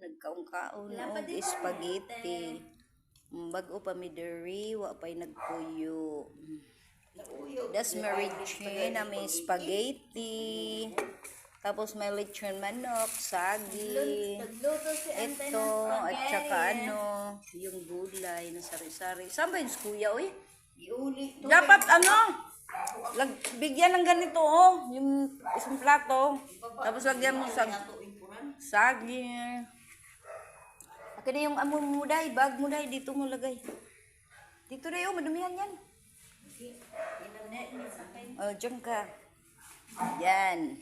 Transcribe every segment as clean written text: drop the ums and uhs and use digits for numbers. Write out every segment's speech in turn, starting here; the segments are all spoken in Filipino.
Nagkaon-kaon og spaghetti. Bago pa mi diri, wa pay nagpuyo. Das meriche na may spaghetti. Tapos may lechon manok, saging. Ito, at saka yung gulay na sari-sari. Saan ba yung kuya, uy? Dapat bigyan ng ganito, oh. Yung isang plato. Tapos lagyan mo saging. Akin na yung amon mo dahi, bag mo dahi, dito mo lagay. Dito dahi, oh, madumihan yan. Oh, dyan ka. Yan.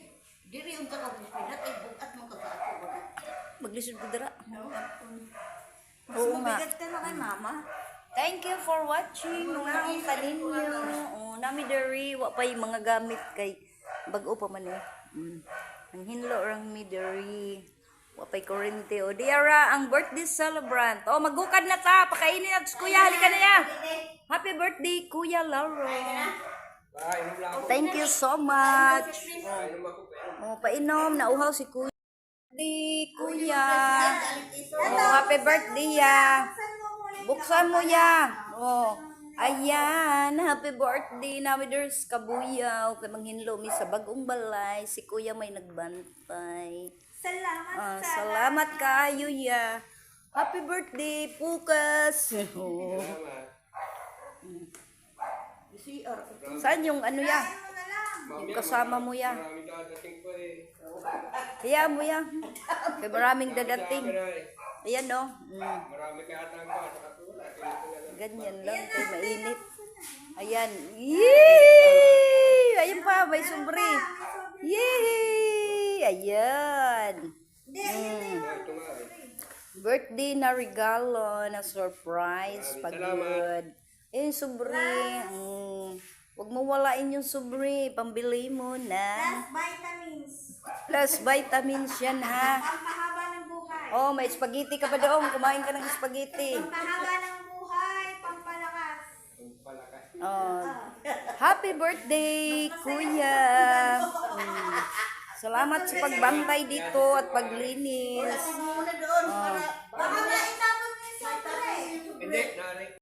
Diri yung kakabuspidat, ay bukat mo kakako. Maglisod ko dara. Oo nga. Mabigat ka na kay mama. Thank you for watching mga kaninyo. Oh, nami diri, wa pa yung mga gamit kay bag-o pa man eh. Ang hinlo rang mi diri. Wa pay kurente o diara ang birthday celebrant. Oh, magukad na ta, pakainin at kuya, halika na ya. Happy birthday Kuya Laro. Thank you so much. Oh, painom na uhaw si Kuya. Kuya. Oh, happy birthday ya. Buksan mo ya. Oh, ayan, happy birthday namin there's kabuyaw. Kay manghinlo mi sa bagong balay. Si Kuya may nagbantay. Salamat kayo ya. Happy birthday, Pukas. Saan yung ya? Yung kasama mo ya. Kaya mo ya. Kay maraming dadating. Ayan o. Ganyan lang. Kay mainit. Ayan. Yee! Ayan pa. May sobre. Yee! Ayan. Birthday na regalo. Na surprise. Pagod. Yung sobre. Huwag mo walain yung sobre. Pambili mo na. Plus vitamins yan ha. Pampahaba ng buhay. Oh, may spaghetti ka pa doon. Kumain ka ng spaghetti. Pampahaba ng buhay, pampalakas. Oh. Happy birthday, Kuya. Salamat sa pagbantay dito at paglinis. Muna doon, para